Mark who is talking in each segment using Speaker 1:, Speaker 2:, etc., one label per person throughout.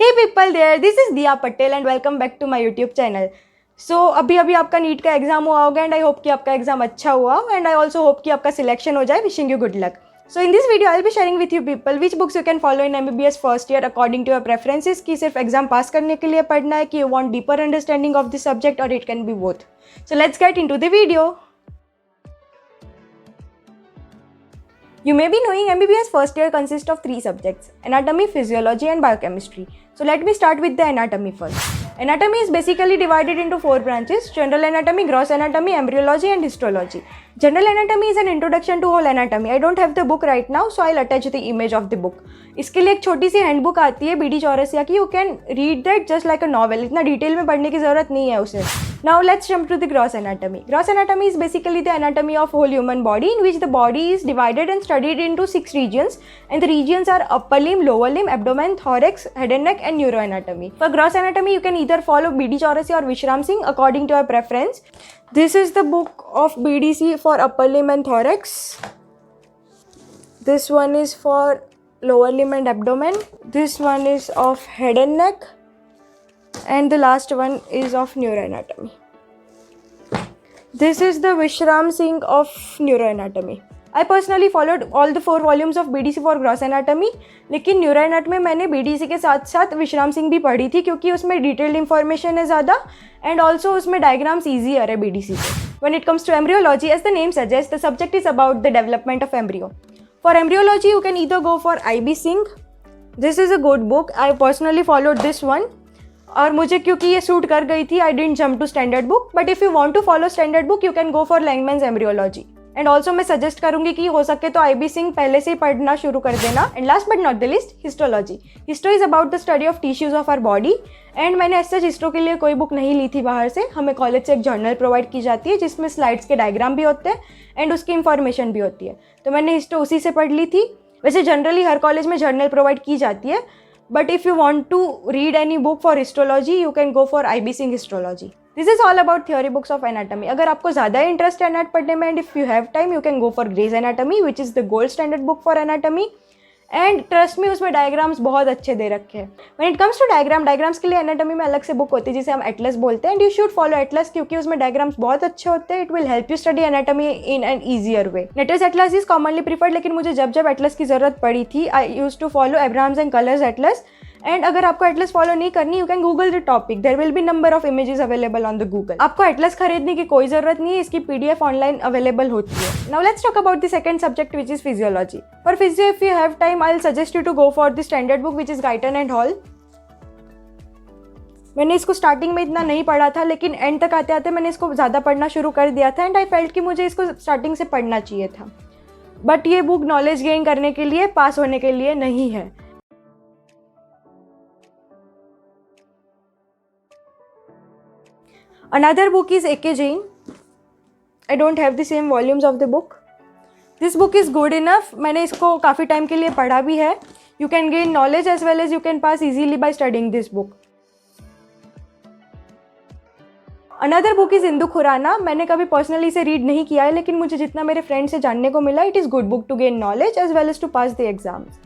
Speaker 1: Hey people there, this is Diya Patel and welcome back to my YouTube channel. So अभी आपका NEET का exam हुआ होगा and I hope कि आपका एग्जाम अच्छा हुआ एंड आई ऑल्सो होप कि आपका सिलेक्शन हो जाए. Wishing you good luck. So in this video I'll be sharing with you people which books you can follow in MBBS first year according to your preferences कि सिर्फ exam पास करने के लिए पढ़ना है कि you want deeper understanding of the subject or it can be both. So let's get into the video. You may be knowing MBBS first year consists of 3 subjects: anatomy, physiology and biochemistry. So let me start with the anatomy first. Anatomy is basically divided into 4 branches: general anatomy, gross anatomy, embryology and histology. General anatomy is an introduction to whole anatomy. I don't have the book right now, so I'll attach the image of the book. इसके लिए एक छोटी सी handbook आती है BD Chaurasia की. You can read that just like a novel. इतना detail में पढ़ने की ज़रूरत नहीं है उसे. Now let's jump to the gross anatomy. Gross anatomy is basically the anatomy of whole human body in which the body is divided and studied into 6 regions, and the regions are upper limb, lower limb, abdomen, thorax, head and neck and neuroanatomy. For gross anatomy you can either follow BD Chaurasia or Vishram Singh according to your preference. This is the book of BDC for upper limb and thorax. This one is for lower limb and abdomen. This one is of head and neck. And the last one is of neuroanatomy. This is the Vishram Singh of neuroanatomy. I personally followed all the 4 volumes of BDC for gross anatomy, लेकिन neuroanatomy में मैंने BDC के साथ साथ विश्राम सिंह भी पढ़ी थी क्योंकि उसमें डिटेल्ड इन्फॉर्मेशन है ज़्यादा एंड ऑल्सो उसमें डायग्राम्स ईजियर है BDC से. When it comes to embryology, as the name suggests, the subject is about the development of embryo. For embryology, you can either go for IB Singh. This is a good book. I personally followed this one. और मुझे क्योंकि ये suit कर गई थी I didn't jump to standard book, but if you want to follow standard book you can go for Langman's embryology. And also मैं suggest करूंगी कि हो सके तो IB सिंह पहले से ही पढ़ना शुरू कर देना. And last but not the list, histology. Histo is about the study of tissues of our body and मैंने ऐसे हिस्टो के लिए कोई बुक नहीं ली थी बाहर से. हमें कॉलेज से एक जर्नल प्रोवाइड की जाती है जिसमें स्लाइड्स के डायग्राम भी होते हैं एंड उसकी इन्फॉर्मेशन भी होती है, तो मैंने हिस्टो उसी से पढ़ ली थी. वैसे जनरली हर कॉलेज में जर्नल प्रोवाइड की जाती है, but if you want to read any book for histology you can go for IB Singh histology. This is all about theory books of anatomy. अगर आपको ज़्यादा इंटरेस्ट है एनाट पढ़ने में and if you have time you can go for Gray's Anatomy which is the gold standard book for anatomy. And trust me उसमें diagrams बहुत अच्छे दे रखे हैं. When it comes to diagrams के लिए एनाटॉमी में अलग से बुक होती है जिसे हम एटलस बोलते हैं and you should follow atlas क्योंकि उसमें डायग्राम्स बहुत अच्छे होते हैं. It will help you study anatomy in an easier way. Latest atlas is commonly preferred, लेकिन मुझे जब एटलस की जरूरत पड़ी थी I used to follow Abrahams and colours atlas. And अगर आपको एटलस फॉलो नहीं करनी you can google the topic. There will be number of images available on the Google. आपको एटलस खरीदने की कोई जरूरत नहीं है, इसकी PDF ऑनलाइन अवेलेबल होती है. Now let's talk about the second subject which is physiology. For physio if you have time I will suggest you to go for the standard book which is Guyton and Hall. मैंने इसको starting में इतना नहीं पढ़ा था लेकिन and तक आते आते मैंने इसको ज़्यादा पढ़ना शुरू कर दिया था एंड आई फेल्ट कि मुझे इसको स्टार्टिंग से पढ़ना चाहिए था. बट ये बुक नॉलेज गेन करने के लिए, पास होने के लिए नहीं है. Another book is A.K. Jain. I don't have the same volumes of the book. This book is good enough. मैंने इसको काफ़ी टाइम के लिए पढ़ा भी है. You can gain knowledge as well as you can pass easily by studying this book. Another book is Indu Khurana. मैंने कभी पर्सनली इसे रीड नहीं किया है लेकिन मुझे जितना मेरे फ्रेंड से जानने को मिला it is good book to gain knowledge as well as to pass the exams.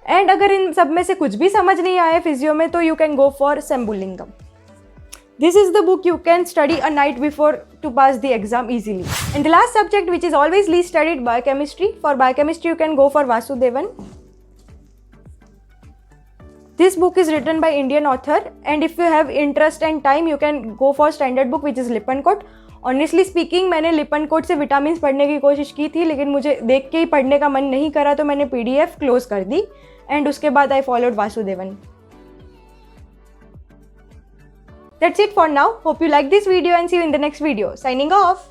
Speaker 1: And अगर इन सब में से कुछ भी समझ नहीं आए फिजियो में तो you can go for Sembulingam. This is the book you can study a night before to pass the exam easily. And the last subject which is always least studied, biochemistry. For biochemistry you can go for Vasudevan. This book is written by Indian author and if you have interest and time you can go for standard book which is Lippincott. Honestly speaking मैंने Lippincott से vitamins पढ़ने की कोशिश की थी लेकिन मुझे देख के ही पढ़ने का मन नहीं करा तो मैंने PDF क्लोज कर दी एंड उसके बाद I followed Vasudevan. That's it for now. Hope you like this video and see you in the next video. Signing off.